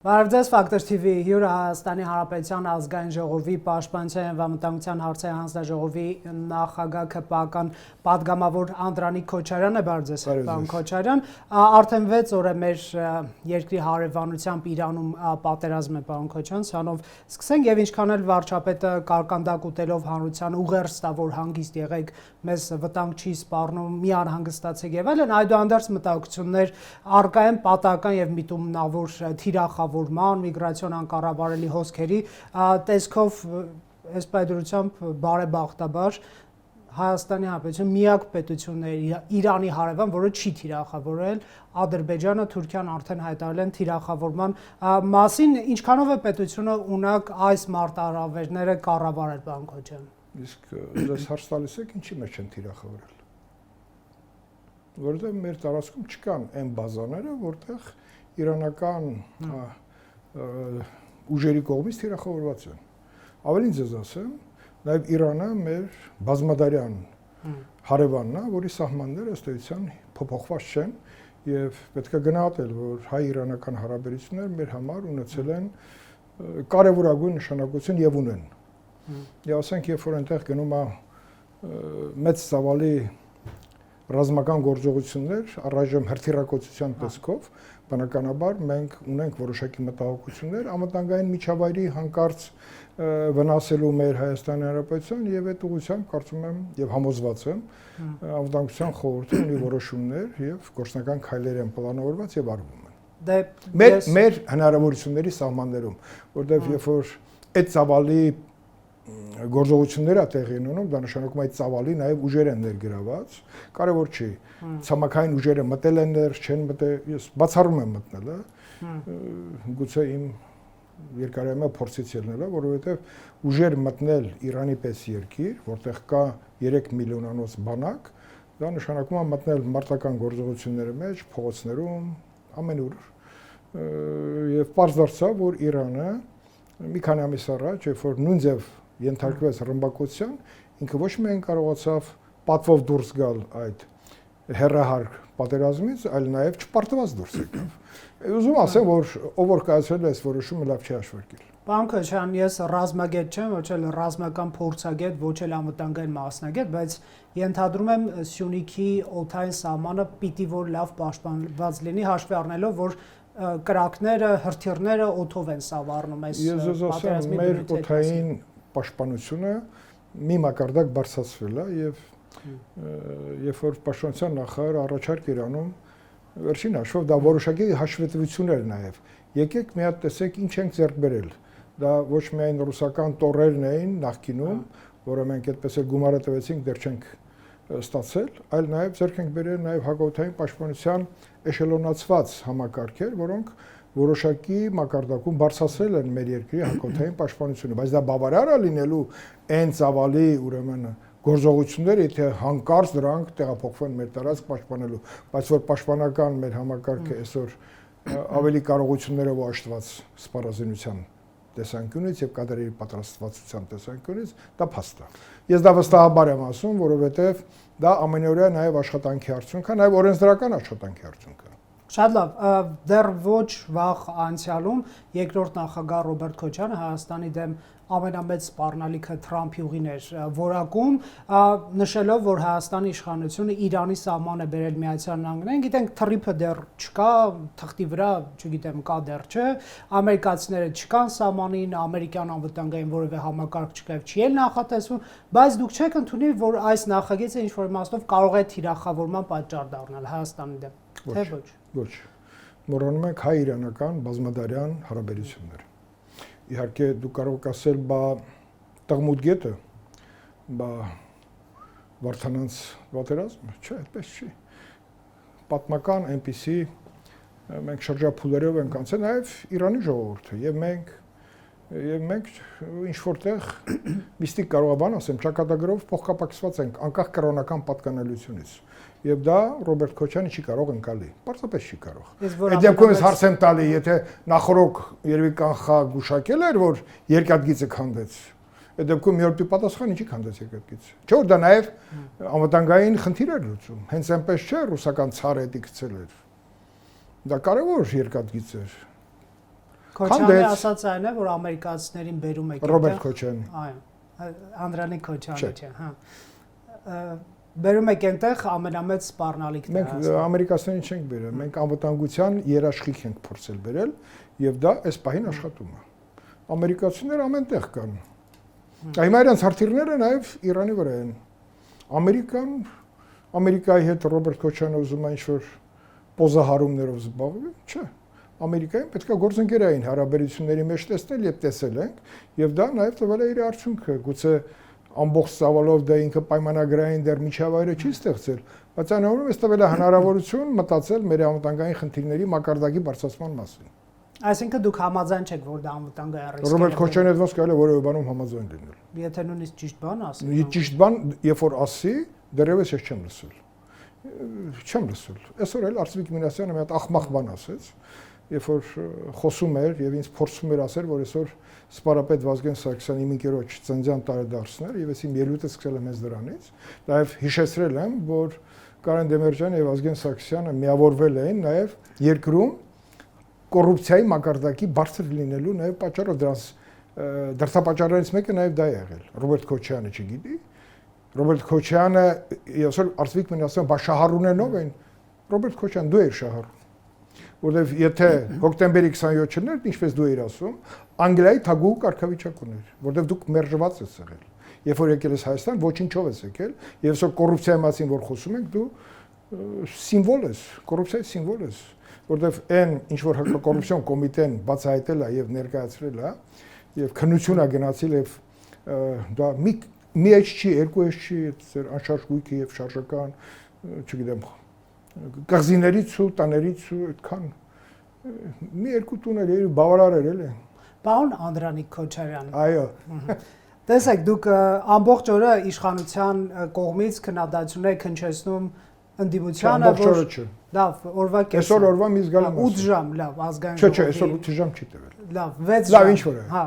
Բարև Ֆակտոր TV հյուրը Հայաստանի Հանրապետության ազգային ժողովի պաշտպանության եւ անվտանգության հարցերի հանձնաժողովի նախագահ ԿՊԱ-ական պատգամավոր Անդրանիկ Քոչարյանը բարև ձեզ պարոն Քոչարյան արդեն 6 օր է մեր երկրի հարևանությամբ Իրանում պատերազմ է պարոն Քոչարյան սրանով սկսենք եւ ինչքան էլ վարչապետը կարկանդակ ուտելով հանրության ուղերձ տա որ հանգիստ եղեք մեզ վտանգ չի սպառնում մի անհանգստացեք եւ այլն այդուհանդերձ մտահոգություններ առկա են պատահական եւ միտումնավոր թիրախավորման միգրացիոն անկառավարելի հոսքերի տեսքով այս պայդրությամբ բարեբախտաբար Հայաստանի Հանրապետության միակ պետությունն է Իրանի հարևան, որը չի թիրախավորել, Ադրբեջանը, Թուրքիան արդեն հայտարարել են թիրախավորման մասին, ինչքանով է պետությունը ունակ այս մարտահրավերները կառավարել, պարոն Քոչարյան։ Իսկ դες հարց տալիս եք ինչի մեջ են թիրախավորել։ Որտեղ մեր տարածքում չկան այն բազաները, որտեղ իրանական ուժերի կողմից թիրախավորված են։ Ավելին ձեզ ասեմ, նաև Իրանը մեր բազմադարյան հարևանն է, որի սահմանները ըստ էության փոփոխված չեն եւ պետք է գնահատել, որ հայ-իրանական հարաբերությունները մեր համար ունեցել են կարևորագույն նշանակություն եւ ունեն։ Եվ ասենք, երբ որ այնտեղ գնում է մեծ ծավալի ռազմական գործողություններ, առայժմ հրթիռակոծության տեսքով, բնականաբար մենք ունենք որոշակի մտահոգություններ անվտանգային միջավայրի հանկարծ վնասելու մեր Հայաստանի Հանրապետության եւ այդ ուղղությամբ կարծում եմ եւ համոզված եմ անվտանգության խորհուրդը ունի որոշումներ եւ գործնական քայլեր են պլանավորված եւ արվում են։ Մեր հնարավորությունների սահմաններում, որտեղ երբ որ այդ ծավալի գործողությունները տեղի են ունենում, դա նշանակում է այդ ծավալի նաև ուժեր են ներգրաված, կարևոր չի, ցամաքային ուժերը մտել են ներ, չեն մտել, ես բացառում եմ մտնելը, գուցե իմ երկարամյա փորձից ելնելով, որովհետև ուժեր մտնել Իրանի պես երկիր, որտեղ կա 3 միլիոնանոց բանակ, դա նշանակում է մտնել մարտական գործողությունների մեջ, փողոցներում, ամենուր, եւ պարզ դարձավ, որ Իրանը մի քանի ամիս առաջ, երբ որ նույն ձև ենթարկվեց ռմբակոծության, ինքը ոչ միայն կարողացավ պատվով դուրս գալ այդ հեռահար պատերազմից, այլ նաև չպարտված դուրս եկավ։ Ուզում ասեմ, որ ով որ կայացրել է այս որոշումը լավ չի հաշվարկել։ Պարոն Քոչարյան, ես ռազմագետ չեմ, ոչ էլ ռազմական փորձագետ, ոչ էլ անվտանգային մասնագետ, բայց ենթադրում եմ Սյունիքի օդային սահմանը պիտի որ լավ պաշտպանված լինի, հաշվի առնելով, որ կրակները, հրթիռները օդով են սավառնում այս պատերազմի մեր օդային պաշտպանությունը մի մակարդակ բարձրացվել է եւ երբ որ պաշտպանության նախարարը առաջարկ էր անում վերջին հաշվով դա որոշակի հաշվետվություններ նաեւ եկեք մի հատ տեսեք ինչ ենք ձեռք բերել դա ոչ միայն ռուսական տորերն էին նախկինում որը մենք այդպես էլ գումարը տվեցինք դեռ չենք ստացել այլ նաեւ ձեռք ենք բերել նաեւ հակաօդային պաշտպանության էշելոնացված համակարգեր որոնք որոշակի մակարդակում բարձրացրել են մեր երկրի հակաօդային պաշտպանությունը, բայց դա բավարար է լինելու այն ծավալի ուրեմն գործողությունները, եթե հանկարծ դրանք տեղափոխվեն մեր տարածք պաշտպանելու, բայց որ պաշտպանական մեր համակարգը այսօր ավելի կարողություններով աշտված սպառազինության տեսանկյունից եւ կադրերի պատրաստվածության տեսանկյունից դա փաստ է։ Ես դա վստահաբար եմ ասում, որովհետեւ դա ամենօրյա նաեւ աշխատանքի արդյունք է, նաեւ օրենսդրական աշխատանքի արդյունք է։ Շատ լավ, դեռ ոչ վաղ անցյալում երկրորդ նախագահ Ռոբերտ Քոչարյանը Հայաստանի դեմ ամենամեծ սպառնալիքը Թրամփի ուղին էր որակում, նշելով, որ Հայաստանի իշխանությունը Իրանի սահման է բերել Միացյալ Նահանգներին, գիտենք թռիփը դեռ չկա, թղթի վրա, չգիտեմ, կա դեռ չէ, ամերիկացիները չկան սահմանին, ամերիկյան անվտանգային որևէ համակարգ չկա եւ չի էլ նախատեսվում, բայց դուք չեք ընդունի, որ այս նախագիծը ինչ-որ իմաստով կարող է թիրախավորման պատճառ դառնալ Հայաստանի դեմ, թե ոչ։ Ոչ, մոռանում ենք հայ-իրանական բազմադարյան հարաբերություններ։ Իհարկե դու կարող եք ասել, բա տղմուտ գետը, բա Վարդանանց պատերազմը, չէ, այդպես չի։ Պատմական այնպիսի մենք շրջափուլերով ենք անցել նաև Իրանի ժողովուրդը եւ մենք ինչ որտեղ միստիկ կարող է բան ասեմ, ճակատագրով փոխկապակցված ենք անկախ կրոնական պատկանելությունից։ Եվ դա Ռոբերտ Քոչյանը չի կարող ընկալի, պարզապես չի կարող։ Այդ դեպքում ես հարց եմ տալի, եթե նախորոք երևի կանխա գուշակել էր, որ երկաթգիծը քանդեց, այդ դեպքում մի օր դու պատասխան ինչի քանդեց երկաթգիծը։ Չէ՞ որ դա նաև անվտանգային խնդիր էր լուծում, հենց այնպես չէ ռուսական ցարը էդի գցել էր։ Դա կարևոր երկաթգիծ էր։ Քոչյանի ասած այն է, որ ամերիկացիներին բերում եք։ Ռոբերտ Քոչյանի։ Այո, Անդրանիկ Քոչյանի չէ, հա։ Բերում եք այնտեղ ամենամեծ սպառնալիքն է։ Մենք ամերիկացիներին չենք բերել, մենք անվտանգության երաշխիք ենք փորձել բերել եւ դա այս պահին աշխատում է։ Ամերիկացիները ամենտեղ կան։ Հիմա իրանց հարտիրները նաեւ Իրանի վրա են։ Ամերիկայի հետ Ռոբերտ Քոչյանը ուզում է ինչ-որ պոզահարումներով զբաղվի, չէ։ Ամերիկայում պետք է գործընկերային հարաբերությունների մեջ տեսնել եւ տեսել ենք եւ դա նաեւ տվել է իր արդյունքը։ Գուցե ամբողջ ծավալով դա ինքը պայմանագրային դեռ միջավայրը չի ստեղծել, բայց այնուամենայնիվ այս տվել է հնարավորություն մտածել մեր անվտանգային խնդիրների մակարդակի բարձրացման մասին։ Այսինքն դուք համաձայն չեք, որ դա անվտանգային ռիսկ է։ Ռոբերտ Քոչյանի հետ ոնց կարելի է որևէ բանում համաձայն լինել։ Եթե նույնիսկ ճիշտ բան ասի։ Ճիշտ բան, երբ որ ասի, դեռևս ես չեմ լսել։ Չեմ լսել։ Այսօր էլ Արծվիկ Մինասյանը մի հատ ախմախ բան ասեց, երբ որ խոսում էր եւ ինձ փորձում էր ասել, որ այսօր սպարապետ Վազգեն Սարգսյանի իմ ընկերոջ ծննդյան տարեդարձն էր եւ ես իմ ելույթը սկսել եմ հենց դրանից։ Նաեւ հիշեցրել եմ, որ Կարեն Դեմիրճյանը եւ Վազգեն Սարգսյանը միավորվել էին նաեւ երկրում կոռուպցիայի մակարդակի բարձր լինելու նաեւ պատճառով դրանց դրդապատճառներից մեկը նաեւ դա է եղել։ Ռոբերտ Քոչյանը չգիտի։ Ռոբերտ Քոչյանը այսօր Արծվիկ Մինասյան բաշահարունենով են։ Ռոբերտ Քոչյան դու ես շահառուն։ Որտեվ եթե հոկտեմբերի 27-ն էր, ինչպես դու էիր ասում, Անգլիայի թագուհու կարգավիճակ ուներ, որտեվ դուք մերժված ես եղել։ Երբ որ եկել ես Հայաստան, ոչինչով ես եկել, եւ այսօր կոռուպցիայի մասին որ խոսում ենք, դու սիմվոլ ես, կոռուպցիայի սիմվոլ ես, որտեվ այն ինչ որ կոռուպցիոն կոմիտեն բացահայտել է եւ ներկայացրել է, եւ քննություն է գնացել եւ դա մի էջ չի, երկու էջ չի, ձեր անշարժ գույքը եւ շարժական, չգիտեմ, կղզիներից ու տաներից ու այդքան մի երկու տուներ էր բավարար էր էլի։ Պարոն Անդրանիկ Քոչարյան։ Այո։ Տեսեք, դուք ամբողջ օրը իշխանության կողմից քննադատություն եք հնչեցնում ընդդիմությանը, որ լավ, օրվա կեսը։ Այսօր օրվա մի զգալի 8 ժամ, լավ, ազգային ժողովի։ Չէ, այսօր 8 ժամ չի տվել։ Լավ, 6 ժամ։ Լավ, ինչ որ է։ Հա։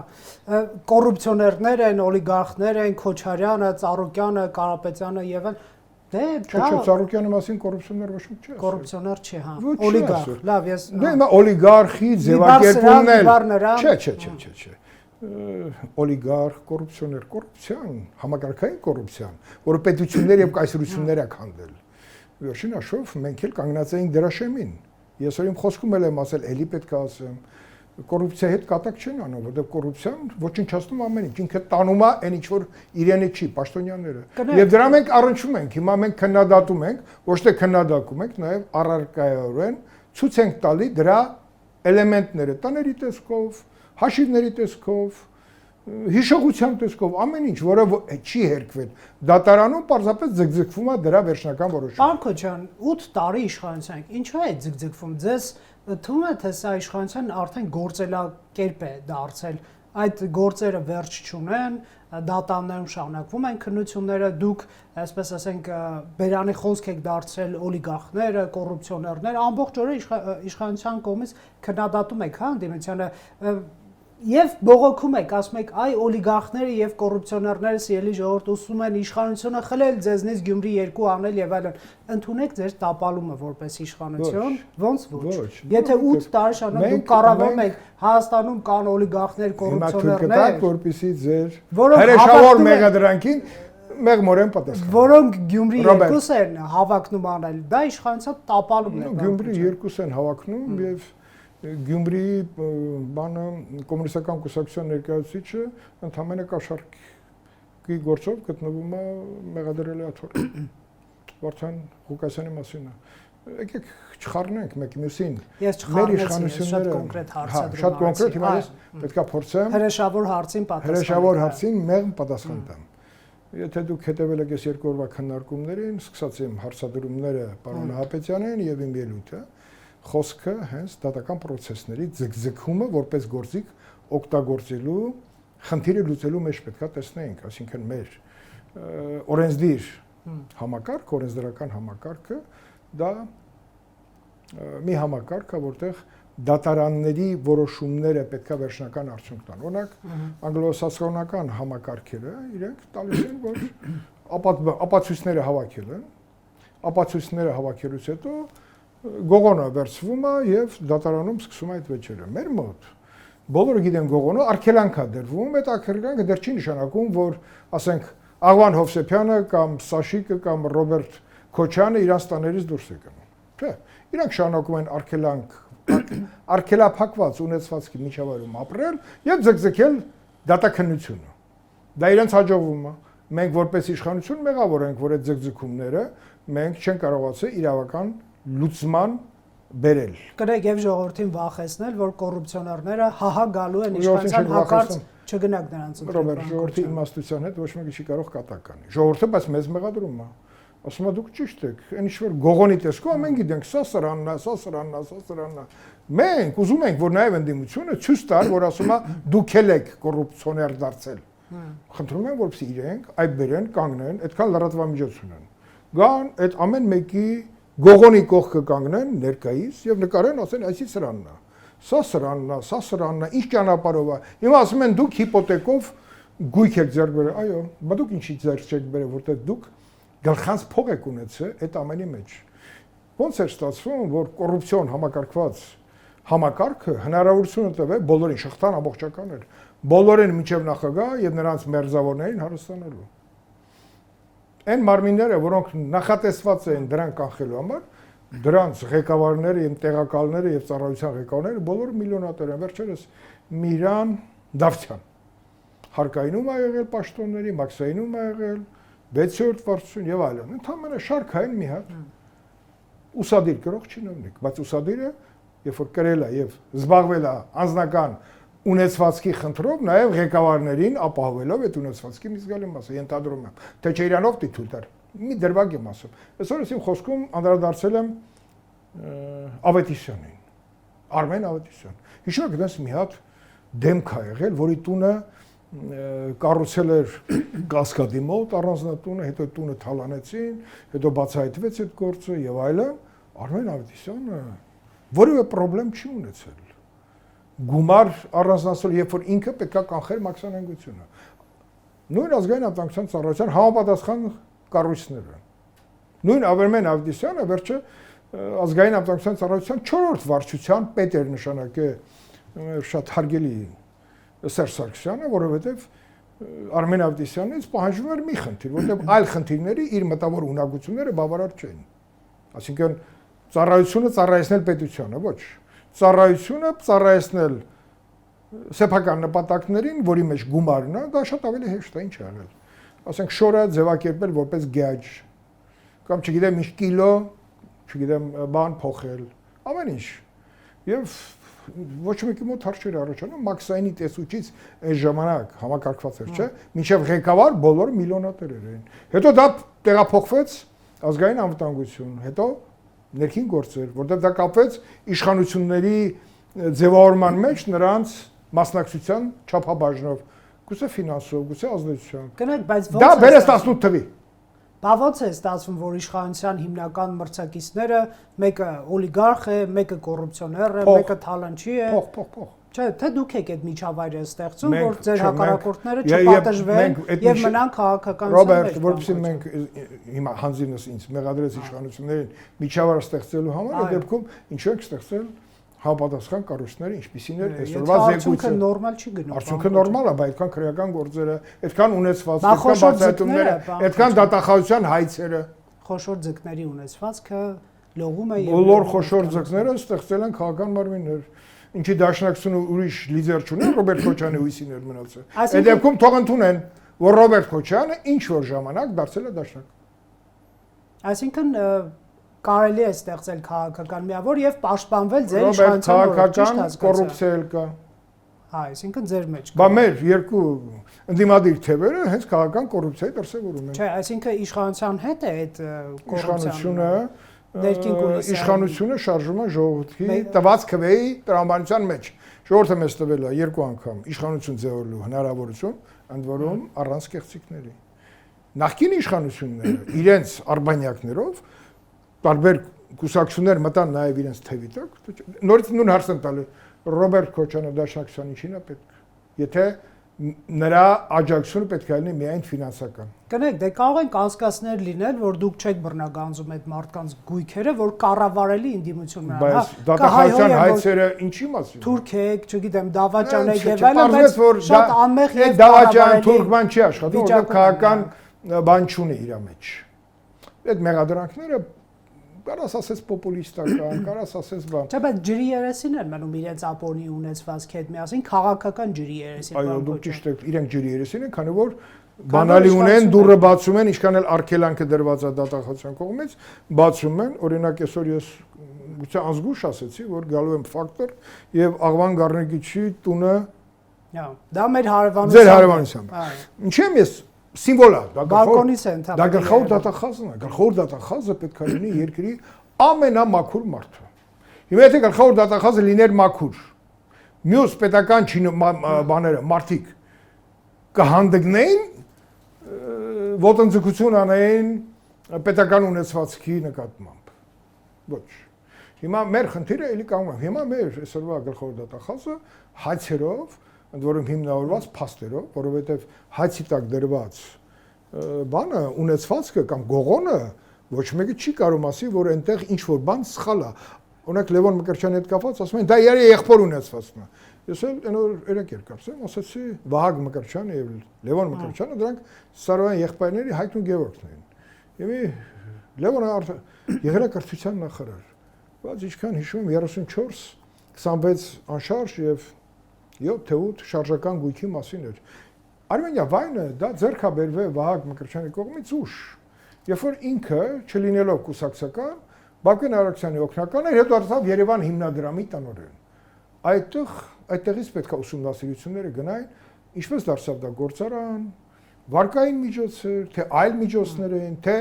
Կոռուպցիոներներ են, օլիգարխներ են, Քոչարյանը, Ծառուկյանը, Կարապետյանը եւ այլն։ Դե դա Չէ, Ծառուկյանը մասին կոռուպցիոներ ոչ մի չի։ Կոռուպցիոներ չի, հա։ Օլիգարխ, լավ, ես։ Դե հիմա օլիգարխի ձևակերպումն էլ։ Չէ։ Օլիգարխ, կոռուպցիոներ, կոռուպցիան, համակարգային կոռուպցիան, որը պետություններ եւ կայսրություններ է քանդել։ Վերջին հաշվով մենք էլ կանգնած էինք դրա շեմին։ Ես որ իմ խոսքում էլ եմ ասել, էլի պետք է ասեմ, կոռուպցիայի հետ կատակ չեն անում, որովհետեւ կոռուպցիան ոչնչացնում ամեն ինչ, ինքը տանում է այն ինչ որ իրենը չի, պաշտոնյաները։ Եվ դրա մենք առնչում ենք, հիմա մենք քննադատում ենք, ոչ թե քննադատում ենք, նաեւ առարկայորեն ցույց ենք տալի դրա էլեմենտները, տաների տեսքով, հաշիվների տեսքով, հիշողության տեսքով, ամեն ինչ, որը չի հերկվել։ Դատարանում պարզապես ձգձգվում է դրա վերջնական որոշումը։ Պարոն Քոչյան, 8 տարի իշխանության եք, ինչու է ձգձգվում։ Ձեզ թվում է, թե սա իշխանության արդեն գործելակերպ է դարձել։ Այդ գործերը վերջ չունեն, դատաներում շարունակվում են քննությունները, դուք, այսպես ասենք, բերանի խոսք եք դարձրել օլիգարխները, կոռուպցիոներները, ամբողջ օրը իշխանության կողմից քննադատում եք, հա, ընդդիմությանը Եվ բողոքում եք, ասում եք, այ օլիգարխները եւ կոռուպցիոներները սիրելի ժողովուրդ ուսում են իշխանությունը խլել, ձեզնից Գյումրի 2 անել եւ այլն։ Ընդունեք ձեր տապալումը որպես իշխանություն, ոնց ոչ։ Եթե 8 տարի շարունակ դուք կառավարում եք, Հայաստանում կան օլիգարխներ, կոռուպցիոներներ, որպեսզի ձեր հրեշավոր մեղադրանքին մեղմորեն պատասխան։ Որոնք Գյումրի 2 են հավակնում անել, դա իշխանության տապալումն է։ Գյումրի 2 են հավակնում եւ Գյումրիի բանը կոմունիստական կուսակցության ներկայացուցիչը ընդհանրապես կաշառքի գործով գտնվում է մեղադրելի աթոռ։ Վարդան Ղուկասյանի մասին է։ Եկեք չխառնենք մեկ մյուսին։ Մեր իշխանությունները շատ կոնկրետ հարցադրում։ Շատ կոնկրետ, հիմա ես պետքա փորձեմ հրեշավոր հարցին պատասխանել։ Հրեշավոր հարցին մեղմ պատասխան տամ։ Եթե դուք հետևել եք այս երկու օրվա քննարկումներին, սկսած եմ հարցադրումները պարոն Հապետյանին եւ իմ ելույթը, խոսքը հենց դատական process-ների ձգձգումը որպես գործիք օգտագործելու խնդիրը լուծելու մեջ պետքա տեսնենք, այսինքն մեր օրենսդիր համակարգ, օրենսդրական համակարգը դա մի համակարգ է, որտեղ դատարանների որոշումները պետքա վերջնական արդյունք տան։ Օրինակ անգլոսասոնական համակարգերը իրենք տալիս են, որ ապացույցները հավաքել են, ապացույցները հավաքելուց հետո գողոնը վերցվում է եւ դատարանում սկսում է այդ վեճերը։ Մեր մոտ բոլորը գիտեն Գողոնը արգելանք է դրվում, այդ արգելանքը դեռ չի նշանակում, որ ասենք Աղվան Հովսեփյանը կամ Սաշիկը կամ Ռոբերտ Քոչյանը իրանց տաներից դուրս եկան։ Չէ, իրանք շարունակում են արգելափակված ունեցվածքի միջավայրում ապրել եւ ձգձգել դատաքննությունը։ Դա իրենց հաջողվում է։ Մենք որպես իշխանություն մեղավոր ենք, որ այդ ձգձգումները մենք չեն կարողացել իրավական լուծման բերել։ Կրեք եւ ժողովրդին վախեցնել, որ կոռուպցիոներները հահա գալու են իշխանության հակարծ չգնաք նրանց ընտրել։ Ռոբերտ, ժողովրդի իմաստության հետ ոչ մեկը չի կարող կատակ անի։ Ժողովուրդը բայց մեզ մեղադրում է։ Ասում է դուք ճիշտ եք, այն ինչ որ Գողոնի տեսքով ամեն գիտենք, սա սրանն է, սա սրանն է, սա սրանն է։ Մենք ուզում ենք, որ նաև ընդդիմությունը ցույց տար, որ ասում է դուք եք կոռուպցիոներ դարձել։ Խնդրում եմ, որպեսզի իրենք այդ բերեն, կանգնեն, այդքան լրատվամիջոց ունեն։ Գան այդ ամեն մեկի Գողոնի կողքը կանգնեն ներկայիս եւ նկարեն, ասեն, այսի սրանն է։ Սա սրանն է, սա սրանն է, ինչ ճանապարհով է։ Հիմա ասում են դուք հիպոթեկով գույք եք ձեռք բերել, այո, բայց դուք ինչի ձեռք չեք բերել, որտեղ դուք գլխանց փող եք ունեցել այդ ամենի մեջ։ Ոնց է ստացվում, որ կոռուպցիոն համակարգված համակարգը հնարավորություն տվե բոլորին շղթան ամբողջական էր, բոլորին միջև նախագահ եւ նրանց մերձավորներին հարստանալու։ Այն մարմինները, որոնք նախատեսված են դրան կանխելու համար, դրանց ղեկավարները եւ տեղակալները եւ ծառայության ղեկավարները բոլորը միլիոնատեր են։ Վերջերս Միրան Դավթյան հարկայինում ա եղել պաշտոնների, մաքսայինում ա եղել 6-րդ վարչություն եւ այլն։ Ընդհանրապես շարքային մի հատ ուսադիր գրող չինովնիկ, բայց ուսադիրը երբ որ կրել է եւ զբաղվել է անձնական ունեցվածքի խնդրով, նաեւ ղեկավարներին ապահովելով այդ ունեցվածքի մի զգալի մասը, ենթադրում եմ, թե չէ իրանով դիտու դար։ Մի դրվագ եմ ասում։ Այսօր ես իմ խոսքում անդրադարձել եմ Ավետիսյանին, Արմեն Ավետիսյան։ Հիշում եք, դες մի հատ դեմք ա եղել, որի տունը կառուցել էր Կասկադի մոտ առանձնատունը, հետո տունը թալանեցին, հետո բացահայտվեց այդ գործը եւ այլն։ Արմեն Ավետիսյանը որևէ խնդրեմ չի ունեցել։ Գումար առանձնացել, երբ որ ինքը պետք է կանխեր մաքսանանգությունը։ Նույն ազգային անվտանգության ծառայության համապատասխան կառույցները։ Նույն Արմեն Ավետիսյանը վերջը ազգային անվտանգության ծառայության 4-րդ վարչության պետ էր նշանակել շատ հարգելի Սերժ Սարգսյանը, որովհետև Արմեն Ավետիսյանից պահանջվում էր մի խնդիր, որտեղ այլ խնդիրների իր մտավոր ունակությունները բավարար չէին։ Այսինքն ծառայությունը ծառայեցնել պետությանը, ոչ։ Ծառայությունը ծառայեցնել սեփական նպատակներին, որի մեջ գումարն է, դա շատ ավելի հեշտ է, ինչ է եղել։ Ասենք շորը ձևակերպել որպես գյաջ, կամ չգիտեմ ինչ կիլո, չգիտեմ բան փոխել, ամեն ինչ։ Եվ ոչ մեկի մոտ հարց չէր առաջանում, մաքսայինի տեսուչից այս ժամանակ համակարգված էր, չէ՞, մինչև ղեկավար բոլորը միլիոնատերեր էին։ Հետո դա տեղափոխվեց ազգային անվտանգություն, հետո ներքին գործեր, որտեղ դա կապվեց իշխանությունների ձևավորման մեջ նրանց մասնակցության չափաբաժնով, գուցե ֆինանսով, գուցե ազդեցությամբ։ Կնեք, բայց ո՞նց դա բերես 18 թվի։ Բա ո՞նց է ստացվում, որ իշխանության հիմնական մրցակիցները մեկը օլիգարխ է, մեկը կոռուպցիոներ է, մեկը թալանչի է։ Փող։ Չէ, թե դուք եք այդ միջավայրը ստեղծում, որ ձեր հակառակորդները չպատժվեն եւ մնան քաղաքականության մեջ։ Ռոբերտ, որովհետեւ մենք հիմա հանձինս ինձ մեղադրեց իշխանություններին միջավայր ստեղծելու համար, այդ դեպքում ինչու ենք ստեղծել համապատասխան կառույցները, ինչպիսին էր այսօրվա զեկույցը։ Արդյունքը նորմալ չի գնում։ Արդյունքը նորմալ է, բայց այդքան քրեական գործերը, այդքան ունեցվածքը, այդքան բացահայտումները, այդքան դատախազության հայցերը, խոշոր ձկների ունեցվածքը լողում է եւ բոլոր խոշոր ձկները ստեղծել են քաղաքական մարմիններ։ Ինչի դաշնակցությունը ուրիշ լիդեր չունի, Ռոբերտ Քոչյանի հույսին էր մնացել։ Այդ դեպքում թող ընդունեն, որ Ռոբերտ Քոչյանը ինչ որ ժամանակ դարձել է դաշնակ։ Այսինքն կարելի է ստեղծել քաղաքական միավոր եւ պաշտպանվել ձեր իշխանության քաղաքական կոռուպցիա կա։ Հա, այսինքն ձեր մեջ կա։ Բա մեր երկու ընդդիմադիր թևերը հենց քաղաքական կոռուպցիայի դրսևորում են։ Չէ, այսինքն իշխանության հետ է այդ կոռուպցիան։ Իշխանությունը շարժում է ժողովրդի տված քվեի տրամաբանության մեջ։ Ժողովուրդը մեզ տվել է երկու անգամ իշխանություն ձևավորելու հնարավորություն, ընդ որում առանց կեղծիքների։ Նախկին իշխանությունները իրենց արբանյակներով տարբեր կուսակցություններ մտան նաև իրենց թևի տակ։ Նորից նույն հարցն տալու Ռոբերտ Քոչյանը դաշնակցության ինչին է պետք։ Եթե նրա աջակցությունը պետք է լինի միայն ֆինանսական։ Կնեք, դե կարող են կասկածներ լինել, որ դուք չեք բռնագանձում այդ մարդկանց գույքերը, որ կառավարելի ինդիմություն նրան, բայց դատախազության հայցերը ինչի մասին։ Թուրք եք, չգիտեմ, դավաճան եք եւ այլն, բայց շատ անմեղ եւ դավաճան թուրքման չի աշխատում, որտեղ քաղաքական բան չունի իր մեջ։ Այդ մեղադրանքները կարաս ասես պոպուլիստական, կարաս ասես բան։ Չէ, բայց ջրի երեսին են մնում իրենց ապօրինի ունեցվածքի հետ միասին քաղաքական ջրի երեսին։ Այո, դուք ճիշտ եք, իրենք ջրի երեսին են, քանի որ բանալի ունեն, դուռը բացում են, ինչքան էլ արգելանքը դրված է դատախազության կողմից, բացում են, օրինակ այսօր ես գուցե ազգուշ ասեցի, որ գալու եմ ֆակտոր եւ Աղվան Գառնիկիչի տունը դա մեր հարևանությամբ։ Ձեր հարևանությամբ։ Ինչի՞ եմ ես սիմվոլ է, բալկոնից է ընդհանրապես։ Դա գլխավոր դատախազն է, գլխավոր դատախազը պետք է լինի երկրի ամենամաքուր մարդը։ Հիմա եթե գլխավոր դատախազը լիներ մաքուր, մյուս պետական բաները, մարդիկ կհանդգնեին, ոտնձգություն անեին պետական ունեցվածքի նկատմամբ։ Ոչ։ Հիմա մեր խնդիրը էլի կանգնում է։ Հիմա մեր այսօրվա գլխավոր դատախազը հայցերով ընդ որում հիմնավորված փաստերով, որովհետև հայցի տակ դրված բանը ունեցվածքը կամ գողոնը ոչ մեկը չի կարող ասի, որ այնտեղ ինչ որ բան սխալ է։ Օրինակ Լևոն Մկրտչյանի հետ կապված ասում են, դա իրի եղբոր ունեցվածքն է։ Ես էլ այն որ երեք կարծեմ, ասացի Վահագն Մկրտչյանը եւ Լևոն Մկրտչյանը դրանք Սարոյան եղբայրների Հայկ ու Գևորգն էին։ Եվ Լևոնը եղերակրթության նախարար։ Բայց ինչքան հիշում եմ 34, 26 անշարժ եւ 7 թե 8 շարժական գույքի մասին էր։ Արմենիա վայնը դա ձեռք է բերվել Վահագն Մկրտչյանի կողմից ուշ։ Երբ որ ինքը չլինելով կուսակցական, Բակեն Արաքսյանի օգնական էր, հետո դարձավ Երևան հիմնադրամի տնօրեն։ Այդտեղից պետք է ուսումնասիրությունները գնային, ինչպես դարձավ դա գործարան, վարկային միջոցներ, թե այլ միջոցներ են, թե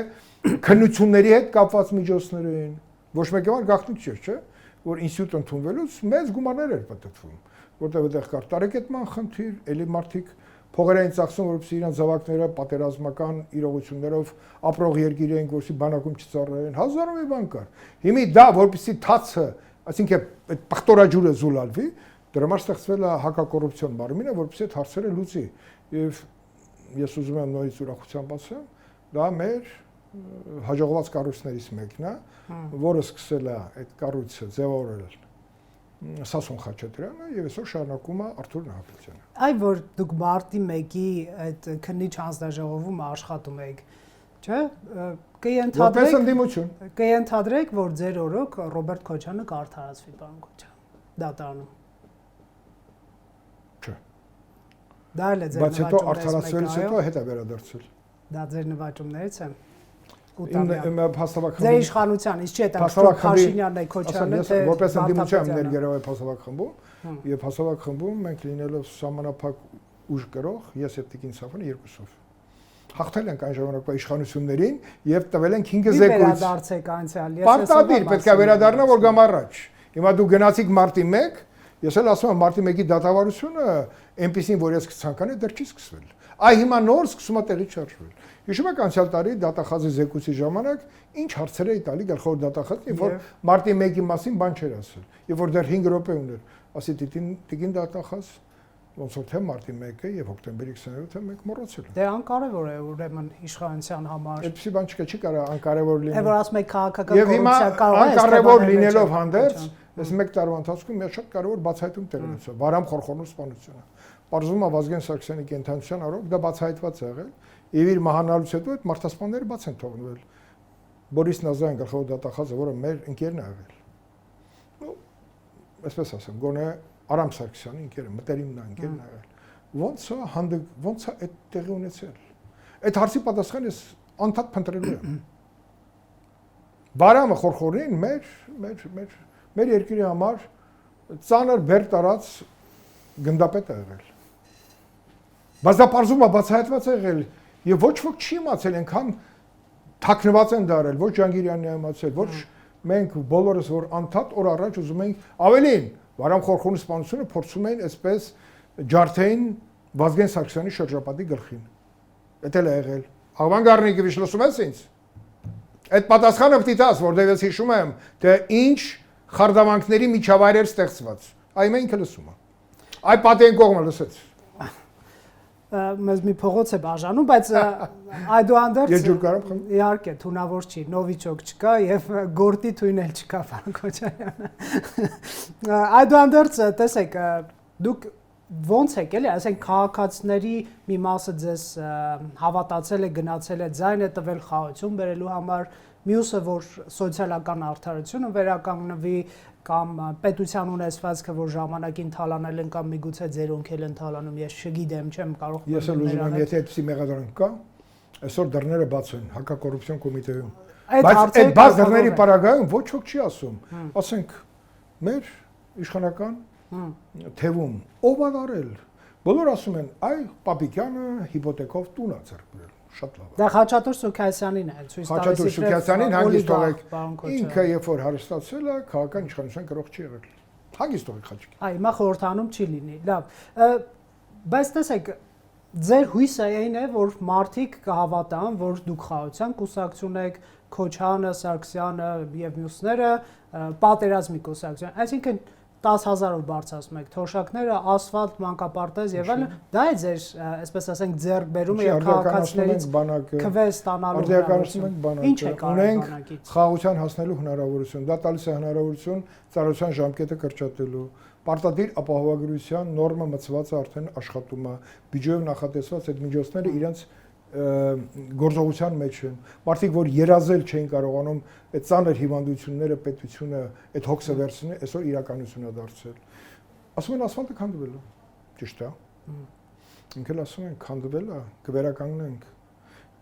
քննությունների հետ կապված միջոցներ են։ Ոչ մեկը որ գաղտնիք չէ, չէ՞, որ ինստիտուտ ընդունվելուց մեծ գումարներ էր պատտվում, որտեղ այդտեղ կար տարեկետման խնդիր, էլի մարդիկ փողեր էին ծախսում, որպեսզի իրանց զավակները պատերազմական իրողություններով ապրող երկիր էին, որպեսզի բանակում չծառայեն, հազարով մի բան կար։ Հիմա դա որպեսզի թացը, այսինքն այդ պղտորաջուրը զուլալվի, դրա համար ստեղծվել է հակակոռուպցիոն մարմինը, որպեսզի այդ հարցերը լուծի։ Եվ ես ուզում եմ նորից ուրախությամբ ասեմ, դա մեր հաջողված կառույցներից մեկն է, որը սկսել է այդ կառույցը ձևավորել Սասուն Խաչատրյանը եւ այսօր շարունակում է Արթուր Նահապետյանը։ Այ որ դուք մարտի 1-ի այդ քննիչ հանձնաժողովում աշխատում եք, չէ՞, կընթադրեք, որ ձեր օրոք Ռոբերտ Քոչյանը կարդարացվի, պարոն Քոչյան, դատարանում։ Չէ։ Դա էլ է ձեր բայց հետո արդարացվելուց հետո հետ է վերադարձել։ Դա ձեր նվաճումներից է։ Իմ փաստավակ Ձեր իշխանությանից չէ, դա Փաշինյանն է Քոչյանը, թե որպես ընդդիմության ներգրավել փաստավակ խմբում եւ փաստավակ խմբում մենք լինելով սահմանափակ ուժ կրող, ես եւ Տիկին Սաֆյանը երկուսով հաղթել ենք այն ժամանակվա իշխանություններին եւ տվել ենք 5 զեկույց։ Վերադարձեք անցյալ։ Պարտադիր պետք է վերադառնա, որ գամ առաջ։ Հիմա դու գնացիք մարտի 1, ես էլ ասում եմ մարտի 1-ի դատավարությունը այնպեսին, որ ես կցանկանայի, դեռ չի սկսվել։ Այ հիմա նոր սկսում է տեղի չարժվել։ Հիշում եք անցյալ տարի դատախազի զեկույցի ժամանակ ինչ հարցեր էի տալի գլխավոր դատախազին, երբ որ մարտի 1-ի մասին բան չէր ասել, երբ որ դեռ 5 րոպե ուներ, ասի Տիկին դատախազ ոնց որ թե մարտի 1-ը եւ հոկտեմբերի 27-ը մենք մոռացել ենք։ Դե անկարևոր է ուրեմն իշխանության համար։ Այդպեսի բան չկա, չի կարա անկարևոր լինել։ Եվ որ ասում եք քաղաքական կոռուպցիա կարող է անկարևոր լինելով հանդերձ, այս 1 տարվա ընթացքում մի շատ կարևոր բացահայտում տեղ ունեցավ։ Վարամ Խորխորնու սպանությունը։ Պարզվում է Վազգեն Սարգսյանի կենթանության առօք դա բացահայտված է եղել։ Եվ իր մահանալուց հետո այդ մարդասպանները բաց են թողնվել։ Բորիս Նազարյան գլխավոր դատախազը, որը մեր ընկերն է եղել։ Ну, այսպես ասեմ, գոնե Արամ Սարգսյանի ընկերը, մտերիմն է ընկերն է եղել։ Ոնց է այդ տեղի ունեցել։ Այդ հարցի պատասխանը ես անդադ փնտրելու եմ։ Վարամը Խորխորին մեր երկրի համար ծանր բեր տարած գնդապետ է եղել։ Բայց դա պարզում է բացահայտված է եղել եւ ոչ ոք չի իմացել, այնքան թաքնված են դարել, ոչ Ջանգիրյանն է իմացել, ոչ մենք բոլորս որ անդադ օր առաջ ուզում ենք ավելին Վարամ Խորխորնու սպանությունը փորձում էին այսպես ջարդեին Վազգեն Սարգսյանի շրջապատի գլխին։ Դա էլ է եղել։ Աղվան Գառնիկիչ լսում ես ինձ։ Այդ պատասխանը պետք է տաս, որտեղ ես հիշում եմ, թե ինչ խարդավանքների միջավայր էր ստեղծված։ Այ մենք լսում ենք։ Այ պատեն կողմը լսեց։ մեզ մի փողոց է բաժանում, բայց այդուհանդերձ Ես ջուր կարամ խմեմ։ Իհարկե, թունավոր չի, նովիչոկ չկա եւ գորտի թույն էլ չկա, պարոն Քոչարյանը։ Այդուհանդերձ, տեսեք, դուք ոնց եք էլի, ասենք քաղաքացիների մի մասը ձեզ հավատացել է, գնացել է, ձայն է տվել խաղացում բերելու համար, մյուսը որ սոցիալական արդարությունը վերականգնվի կամ պետության ունեցվածքը որ ժամանակին թալանել են կամ միգուցե ձերոնք էլ են թալանում, ես չգիտեմ, չեմ կարող։ Ես էլ ուզում եմ, եթե այդպիսի մեղադրանք կա, այսօր դռները բաց են հակակոռուպցիոն կոմիտեում։ Բայց այդ բաց դռների պարագայում ոչ ոք չի ասում։ Ասենք մեր իշխանական թևում ով ա արել։ Բոլորը ասում են, այ Պապիկյանը հիպոթեկով տուն ա ձեռք բերել։ Շատ լավ։ Դա Խաչատուր Սուքասյանին է, ցույց տալիս։ Խաչատուր Սուքասյանին հանգիստ թողեք։ Ինքը երբ որ հարստացել է, քաղաքական իշխանության գրող չի եղել։ Հանգիստ թողեք Խաչիկին։ Այ հիմա խորհրդանում չի լինի։ Լավ։ Բայց տեսեք, ձեր հույսը այն է, որ մարդիկ կհավատան, որ դուք խաղացան կուսակցություն եք, Քոչյանը, Սարգսյանը եւ մյուսները պատերազմի կուսակցություն։ Այսինքն 10,000-ով բարձրացնում եք թոշակները, ասֆալտ, մանկապարտեզ եւ այլն, դա է ձեր, այսպես ասենք, ձեռքբերումը եւ քաղաքացիներից քվե ստանալու հնարավորություն։ Ինչ է կարող բանակից։ Խաղաղության հասնելու հնարավորություն, դա տալիս է հնարավորություն ծառայության ժամկետը կրճատելու, պարտադիր ապահովագրության նորմը մտցված է արդեն աշխատում է, բյուջեով նախատեսված այդ միջոցները իրենց գործողության մեջ են։ Մարդիկ, որ երազել չէին կարողանում այդ ծանր հիվանդությունները պետությունը այդ հոգսը վերցնել, այսօր իրականություն է դարձել։ Ասում են ասֆալտը քանդվել է։ Ճիշտ է։ Ինքն ասում են քանդվել է, կվերականգնենք։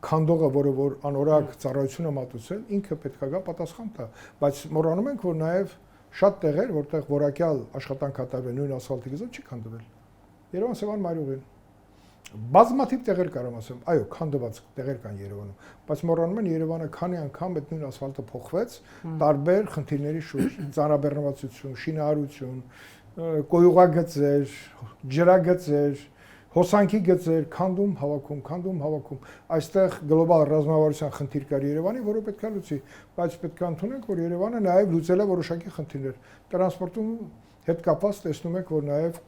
Քանդողը, որ անորակ ծառայությունը մատուցել, ինքը պետք է գա պատասխան տա, բայց մոռանում ենք, որ նաև շատ տեղեր, որտեղ որակյալ աշխատանք կատարվել նույն ասֆալտի գծով չի քանդվել։ Երևան Սևան Մարյուղին բազմաթիվ տեղեր կարամ ասեմ, այո, քանդված տեղեր կան Երևանում, բայց մոռանում են Երևանը քանի անգամ այդ նույն ասֆալտը փոխվեց տարբեր խնդիրների շուրջ, ծանրաբեռնվածություն, շինարարություն, կոյուղագծեր, ջրագծեր, հոսանքի գծեր, քանդում, հավաքում։ Այստեղ գլոբալ ռազմավարության խնդիր կար Երևանի, որը պետք է լուծի, բայց պետք է ընդունենք, որ Երևանը նաև լուծել է որոշակի խնդիրներ։ Տրանսպորտում հետ կապված տեսնում եք, որ նաև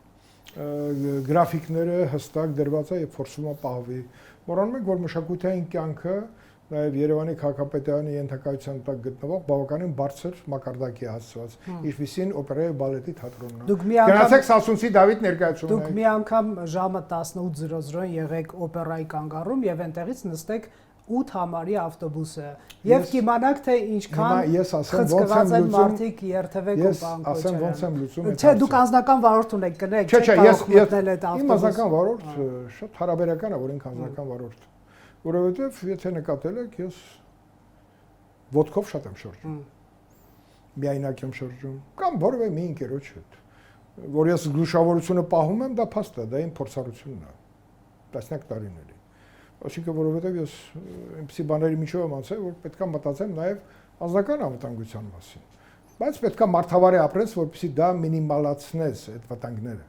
գրաֆիկները հստակ դրված է եւ փորձում է պահվի։ Մոռանում ենք, որ մշակութային կյանքը նաև Երևանի քաղաքապետարանի ենթակայության տակ գտնվող բավականին բարձր մակարդակի հասցված, ինչպիսին օպերայի բալետի թատրոնն է։ Գնացեք Սասունցի Դավիթ ներկայացումն։ Դուք մի անգամ ժամը 18:00-ին եղեք օպերայի կանգառում եւ այնտեղից նստեք 8 համարի ավտոբուսը եւ կիմանաք թե ինչքան խցկված են մարդիկ երթևեք ու բանկոչը։ Ասեմ ոնց եմ լուծում։ Չէ, դուք անձնական վարորդ ունեք, կնեք, չեք կարող մտնել այդ ավտոբուսը։ Իմ անձնական վարորդ շատ հարաբերական է, որ ինք անձնական վարորդ։ Որովհետեւ եթե նկատել եք, ես ոտքով շատ եմ շրջում։ Միայնակ եմ շրջում կամ որևէ մի ընկերոջ հետ, որ ես զգուշավորությունը պահում եմ, դա փաստ է, դա իմ փորձառությունն է։ Տասնյակ տարիների։ Այսինքն որովհետև ես այնպիսի բաների միջով եմ անցել, որ պետքա մտածեմ նաև անձնական անվտանգության մասին։ Բայց պետքա մարդավարի ապրես, որպեսզի դա մինիմալացնես այդ վտանգները։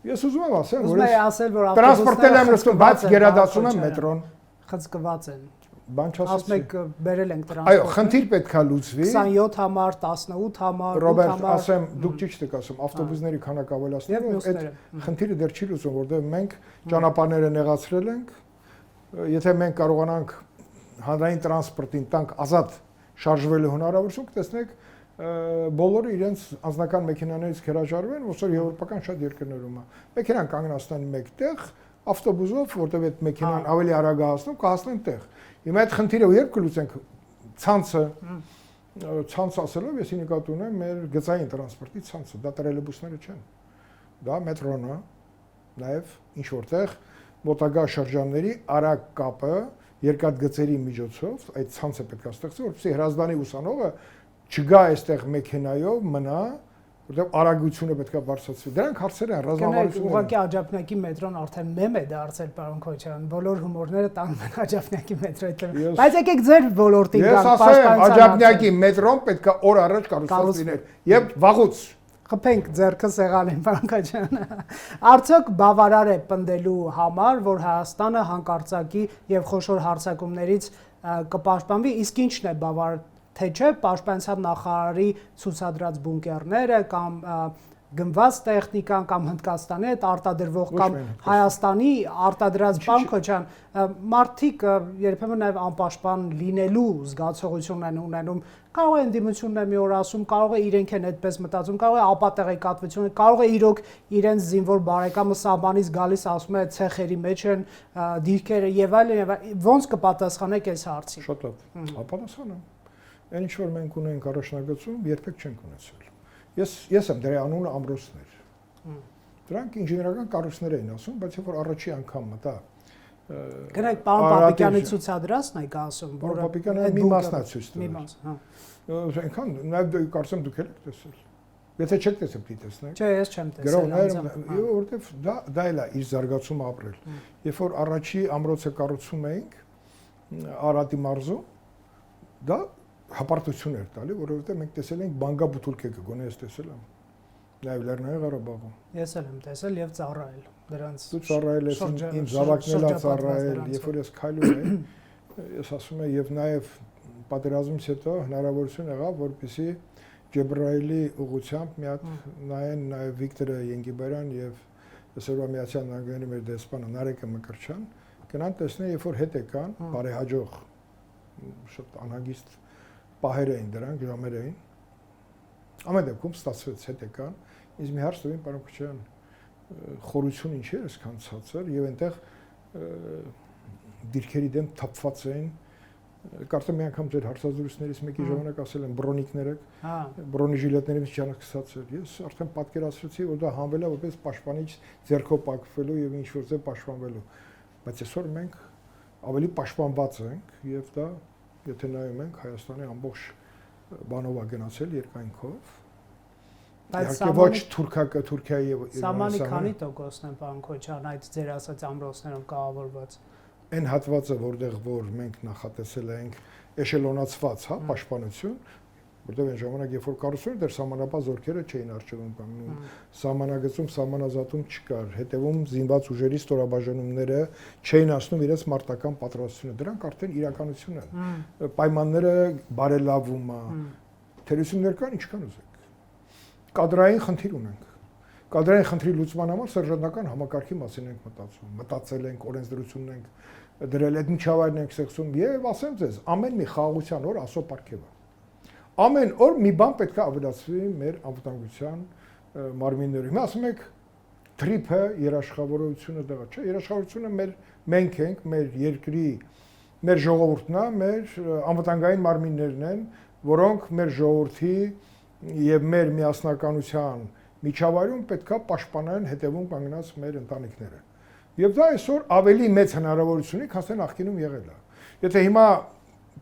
Ես ուզում եմ ասել, որ տրանսպորտել եմ նստում, բայց գերադասում եմ մետրոն։ Խցկված են։ Բան չասեցի։ Ասում եք բերել ենք տրանսպորտ։ Այո, խնդիր պետքա լուծվի։ 27 համար, 18 համար, 8 համար։ Ռոբերտ, ասեմ, դուք ճիշտ եք ասում, ավտոբուսների քանակը ավելացնելով, այդ խնդիրը դեռ չի լուծվում, որովհետև մենք ճանապարհները նեղացրել ենք։ Եթե մենք կարողանանք հանրային տրանսպորտին տանք ազատ շարժվելու հնարավորություն, կտեսնեք բոլորը իրենց անձնական մեքենաներից հրաժարվեն, ոսոր եվրոպական շատ երկրներում է։ Մեքենան կանգնացնեն մեկտեղ, ավտոբուսով, որտեղ այդ մեքենան ավելի արագ է հասնում, կհասնեն տեղ։ Հիմա այդ խնդիրը երբ կլուծենք ցանց ասելով, ես նկատի ունեմ մեր գծային տրանսպորտի ցանցը, դա տրոլեյբուսները չեն։ Դա մետրոն է, նաև ինչ որտեղ մոտակա շրջանների արագ կապը երկաթգծերի միջոցով այդ ցանցը պետք է ստեղծի, որպեսզի հրազդանի ուսանողը չգա այստեղ մեքենայով մնա, որտեղ արագությունը պետք է բարձրացվի։ Դրանք հարցեր են ռազմավարությունների։ Ուղղակի Աջափնյակի մետրոն արդեն մեմ է դարձել, պարոն Քոչարյան, բոլոր հումորները տանում են Աջափնյակի մետրոյի։ Բայց եկեք ձեր ոլորտին գանք, պաշտպանության։ Ես ասեմ, Աջափնյակի մետրոն պետք է օր առաջ կառուցված լիներ եւ վաղուց խփենք ձեռքը սեղանին, պարոն Քոչարյան։ Արդյոք բավարար է պնդելու համար, որ Հայաստանը հանկարծակի եւ խոշոր հարձակումներից կպաշտպանվի, իսկ ինչն է բավարար, թե չէ պաշտպանության նախարարի ցուցադրած բունկերները կամ գնված տեխնիկան կամ Հնդկաստանի հետ արտադրվող կամ Հայաստանի արտադրած բան Քոչյան մարդիկ երբեմն նաև անպաշտպան լինելու զգացողություն են ունենում կարող է ընդդիմությունն է մի օր ասում կարող է իրենք են այդպես մտածում կարող է ապատեղեկատվություն կարող է իրոք իրենց զինվոր բարեկամը սահմանից գալիս ասում է ցեխերի մեջ են դիրքերը եւ այլն ոնց կպատասխանեք այս հարցին Շատ լավ ապատասխանեմ այն ինչ որ մենք ունենք առաջնագծում երբեք չենք ունեցել Ես եմ դրա անունը ամրոցներ։ Դրանք ինժեներական կառույցներ էին ասում, բայց երբ որ առաջի անգամ մտա Գնայք պարոն Պապիկյանի ցուցադրածն եք ասում, որը Պապիկյանը մի մասն է ցույց տվել։ Մի մաս, հա։ Այնքան նաև կարծեմ դուք եք տեսել։ Եթե չեք տեսել, պիտի տեսնեք։ Չէ, ես չեմ տեսել։ Որովհետև դա էլ է իր զարգացումը ապրել։ Երբ որ առաջի ամրոցը կառուցում էինք Արարատի մարզում, դա հապարտություն էր տալի, որովհետև մենք տեսել ենք բանգա բուտուլկեկը, գոնե ես տեսել եմ։ Նաև Լեռնային Ղարաբաղում։ Ես էլ եմ տեսել եւ ծառայել դրանց։ Դու ծառայել ես իմ զավակն էլ ծառայել, երբ որ ես քայլում էի, ես ասում եմ եւ նաև պատերազմից հետո հնարավորություն եղավ, որպեսզի Ջեբրայելի ուղությամբ մի հատ նայեն նաև Վիկտորը Ենգիբարյան եւ այսօրվա Միացյալ Նահանգների մեր դեսպանը Նարեկը Մկրտչյան գնան տեսնեն, երբ որ հետ եկան, բարեհաջող շատ անհագիստ պահեր էին դրանք, ժամեր էին։ Ամեն դեպքում ստացվեց հետ եկան, ինձ մի հարց տվին, պարոն Քոչարյան, խորություն ինչ էր այսքան ցածր եւ այնտեղ դիրքերի դեմ թափված էին, կարծեմ մի անգամ ձեր հարցազրույցներից մեկի ժամանակ ասել են բրոնիկները, բրոնիժիլետներից չանցած էր։ Ես արդեն պատկերացրեցի, որ դա հանվել է որպես պաշտպանիչ ձեռքով պակվելու եւ ինչ որ ձև պաշտպանվելու։ Բայց այսօր մենք ավելի պաշտպանված ենք եւ դա Եթե նայում ենք Հայաստանի ամբողջ բանով է գնացել երկայնքով։ Իհարկե ոչ Թուրքիայի եւ Սամանի քանի տոկոսն են պարոն Քոչարյան այդ ձեր ասած ամրոցներում կառավարված։ Այն հատվածը, որտեղ որ մենք նախատեսել ենք էշելոնացված, հա, պաշտպանություն, որտեղ այն ժամանակ երբ որ կառուցվում էր, դեռ սահմանապահ զորքերը չէին արժևում կանգնում։ Սահմանագծում սահմանազատում չկար, հետևում զինված ուժերի ստորաբաժանումները չէին ասնում իրենց մարտական պատրաստությունը։ Դրանք արդեն իրականություն են։ Պայմանները բարելավում է։ Թերություններ կան, ինչքան ուզեք։ Կադրային խնդիր ունենք։ Կադրային խնդրի լուծման համար սերժանտական համակարգի մասին ենք մտածում, մտածել ենք, օրենսդրությունն ենք դրել, այդ միջավայրն ենք ստեղծում եւ ասեմ ձեզ, ամեն մի խաղաղության օր ասո պարգև է։ Ամեն օր մի բան պետք է ավելացվի մեր անվտանգության մարմիններում։ Հիմա ասում եք թրիփը երաշխավորությունը դեղա, չէ, երաշխավորությունը մենք ենք, մեր երկրի, մեր ժողովուրդն է, մեր անվտանգային մարմիններն են, որոնք մեր ժողովրդի եւ մեր միասնականության միջավայրում պետք է պաշտպանեն հետևում կանգնած մեր ընտանիքները։ Եվ դա այսօր ավելի մեծ հնարավորություն է, քան նախկինում եղել է։ Եթե հիմա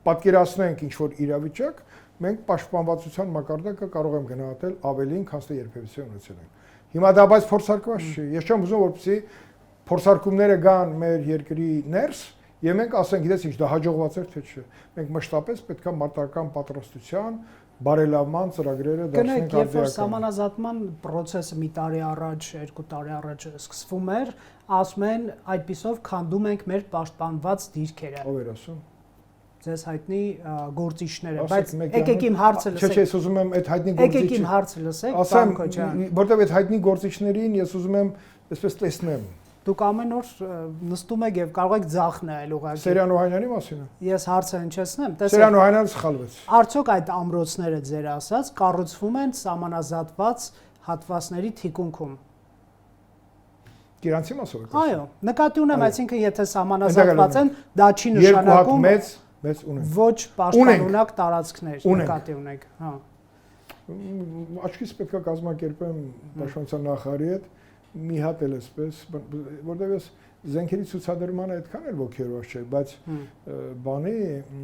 պատկերացնենք ինչ որ իրավիճակ, մենք պաշտպանվածության մակարդակը կարող եմ գնահատել ավելին, քան թե երբևէ ունեցել ենք։ Հիմա դա բայց փորձարկված չի։ Ես չեմ ուզում որպեսզի փորձարկումները գան մեր երկրի ներս եւ մենք ասենք, գիտես ինչ, դա հաջողված էր թե չէ։ Մենք մշտապես պետք է մարտական պատրաստության բարելավման ծրագրերը դարձնենք արդիական։ Գնանք, երբ որ սահմանազատման process-ը մի տարի առաջ, 2 տարի առաջ սկսվում էր, ասում են այդպիսով քանդում ենք մեր պաշտպանված դիրքերը։ Ով էր ասում։ Ձեզ հայտնի գործիչները, բայց եկեք իմ հարցը լսեք։ Չէ, ես ուզում եմ այդ հայտնի գործիչը։ Եկեք իմ հարցը լսեք, պարոն Քոչարյան։ Որտեւ այդ հայտնի գործիչներին ես ուզում եմ այսպես տեսնեմ։ Դուք ամեն օր նստում եք եւ կարող եք ձախ նայել ուղղակի։ Սերյան Օհանյանի մասին է։ Ես հարցը հնչեցնեմ, տեսեք։ Սերյան Օհանյանը սխալվեց։ Արդյոք այդ ամրոցները ձեր ասած կառուցվում են սահմանազատված հատվածների թիկունքում։ Իրանցի մասով եք։ Այո, նկատի ունեմ, այսինքն եթե սահմանազատված են, դա չի նշանակում մեծ ունեն։ Ոչ պաշտպանունակ տարածքներ նկատի ունեք, հա։ Աչքից պետք է կազմակերպեմ Պաշտպանության նախարարի հետ մի հատ էլ էսպես, որտեղ ես զենքերի ցուցադրմանը այդքան էլ ոգևորված չէի, բայց բանի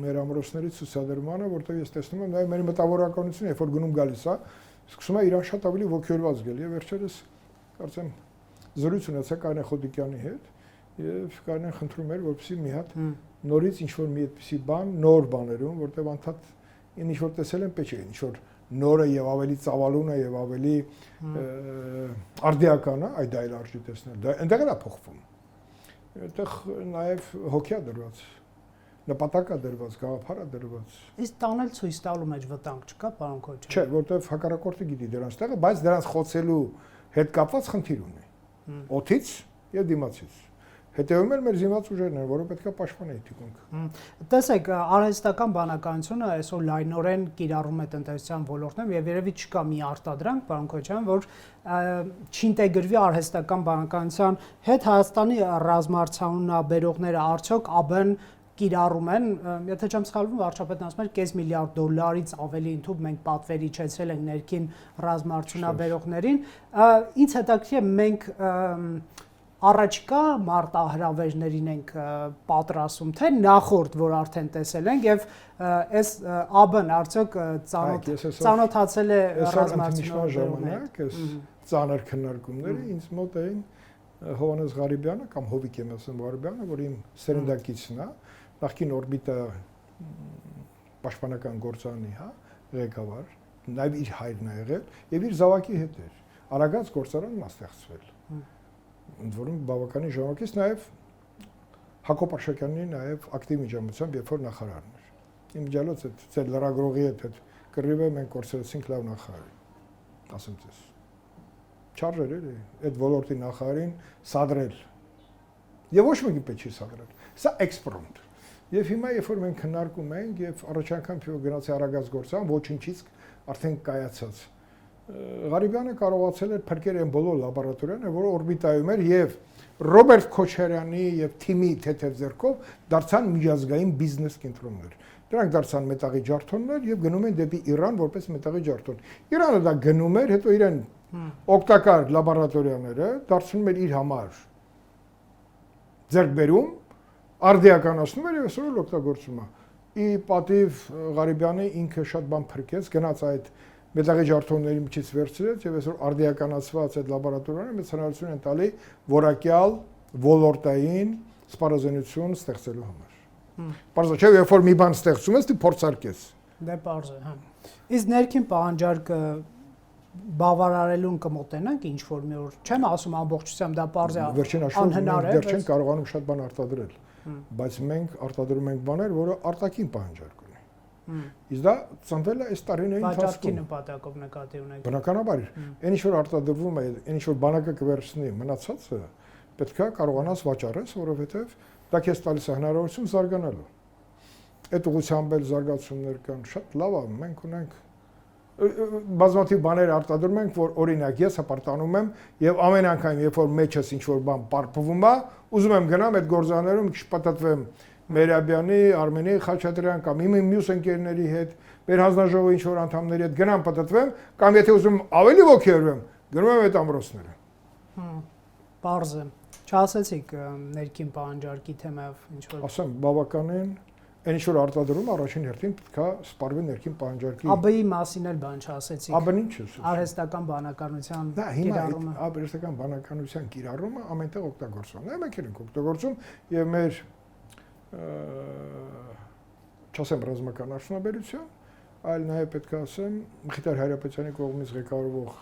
մեր ամրոցների ցուցադրմանը, որտեղ ես տեսնում եմ նաև մեր մտավորականությունը, երբ որ գնում գալիս է, սկսում է իրան շատ ավելի ոգևորված գալ եւ վերջերս կարծեմ զրույց ունեցա Կարինե Խոդիկյանի հետ եւ Կարինեն խնդրում էր, որպեսզի մի հատ նորից ինչ որ մի այդպիսի բան, նոր բաներում, որտեղ անդադ ինչ որ տեսել եմ, պետք է ինչ որ նորը եւ ավելի ծավալուն է եւ ավելի արդիական է, այդ այլ արժի տեսնել։ Դա այնտեղ էլ է փոխվում։ Այդտեղ նաեւ հոգի է դրված։ նպատակա դրված, գաղափարա դրված։ Իսկ տանել ցույց տալու մեջ վտանգ չկա, պարոն Քոչարյան։ Չէ, որտեղ հակառակորդը գիտի դրանց տեղը, բայց դրանց խոցելու հետ կապված խնդիր ունի։ Օդից եւ դիմացից։ Հետևում էլ մեր զինված ուժերն են, որը պետք է պաշտպանեն թիկունք։ Տեսեք, արհեստական բանականությունը այսօր լայնորեն կիրառում է տնտեսության ոլորտում եւ երևի չկա մի արտադրանք, պարոն Քոչարյան, որ չինտեգրվի արհեստական բանականության հետ Հայաստանի ռազմարտահանումաբերողները արդյոք ԱԲ-ն կիրառում են, եթե չեմ սխալվում, վարչապետն ասում էր $5 միլիարդ ավելի ընդհանուր մենք պատվեր իջեցրել ենք ներքին ռազմարտահանումաբերողներին։ Ինձ հետաքրքիր է մենք առաջիկա մարտահրավերներին ենք պատրաստում, թե նախորդ, որ արդեն տեսել ենք եւ այս ԱԲ-ն արդյոք ծանոթացել է ռազմարտահանման ժամանակ, այս ծանր քննարկումները ինձ մոտ էին Հովհաննես Ղարիբյանը կամ Հովիկ եմ ասում Ղարիբյանը, որ իմ սերնդակիցն է, նախկին օրբիտա պաշտպանական գործարանի, հա, ղեկավար, նաեւ իր հայրն է եղել եւ իր զավակի հետ էր։ Արագած գործարանն է ստեղծվել։ Ընդ որում բավականին ժամանակից նաև Հակոբ Արշակյանի նաև ակտիվ միջամտությամբ երբ որ նախարարն էր։ Իմ ջալոց այդ ծեր լրագրողի հետ կռիվը մենք կորցրեցինք լավ նախարար։ Ասեմ ձեզ։ Չարժեր էլի այդ ոլորտի նախարարին սադրել։ Եվ ոչ մեկի պետք չի սադրել։ Սա էքսպրոմտ։ Եվ հիմա երբ որ մենք քննարկում ենք եւ առաջ անգամ գնացի արագած գործան ոչինչից արդեն կայացած Ղարիբյանը կարողացել էր փրկել այն բոլոր լաբորատորիաները, որը օրբիտայում էր եւ Ռոբերտ Քոչարյանի եւ թիմի թեթև ձեռքով դարձան միջազգային բիզնես կենտրոններ։ Դրանք դարձան մետաղի ջարդոններ եւ գնում են դեպի Իրան որպես մետաղի ջարդոն։ Իրանը դա գնում էր, հետո իրեն օգտակար լաբորատորիաները դարձնում էր իր համար ձեռքբերում, արդիականացնում էր եւ այսօր օգտագործում է։ Ի պատիվ Ղարիբյանի ինքը շատ բան փրկեց, գնաց այդ մետաղի ջարդոնների միջից վերցրեց եւ այսօր արդիականացված այդ լաբորատորիաները մեծ հնարավորություն են տալի որակյալ ոլորտային սպառազինություն ստեղծելու համար։ Պարզը չէ, երբ որ մի բան ստեղծում ես, դու փորձարկես։ Դե պարզ է, հա։ Իսկ ներքին պահանջարկը բավարարելուն կմոտենանք ինչ որ մի օր։ Չեմ ասում ամբողջությամբ դա պարզ է, անհնար է, դեռ չեն կարողանում շատ բան արտադրել, բայց մենք արտադրում ենք բաներ, որը արտաքին պահանջարկ ունի։ Իսկ դա ծնվել է այս տարիների ընթացքում։ Վաճառքի նպատակով նկատի ունեք։ Բնականաբար, այն ինչ որ արտադրվում է, այն ինչ որ բանակը կվերցնի, մնացածը պետք է կարողանաս վաճառես, որովհետև դա քեզ տալիս է հնարավորություն զարգանալու։ Այդ ուղղությամբ էլ զարգացումներ կան, շատ լավ է, մենք ունենք բազմաթիվ բաներ արտադրում ենք, որ օրինակ ես հպարտանում եմ եւ ամեն անգամ երբ որ մեջս ինչ որ բան պարփվում է, ուզում եմ գնամ այդ գործաներում շպատատվեմ Մերաբյանի, Արմենի Խաչատրյան կամ իմ մյուս ընկերների հետ, մեր հանձնաժողովի ինչ որ անդամների հետ գնամ պատտվեմ, կամ եթե ուզում ավելի ոգևորվեմ, գնում եմ այդ ամրոցները։ Պարզ է։ Չասեցիք ներքին պահանջարկի թեմայով ինչ որ։ Ասեմ, բավականին այն ինչ որ արտադրում առաջին հերթին պետքա սպառվի ներքին պահանջարկի։ ԱԲ-ի մասին էլ բան չասեցիք։ ԱԲ-ն ինչ է։ Արհեստական բանականության կիրառումը։ Արհեստական բանականության կիրառումը ամենտեղ օգտագործվում է։ Մենք ենք օգտագործում եւ մեր չասեմ ռազմական արդյունաբերություն, այլ նաև պետք է ասեմ Մխիթար Հայրապետյանի կողմից ղեկավարվող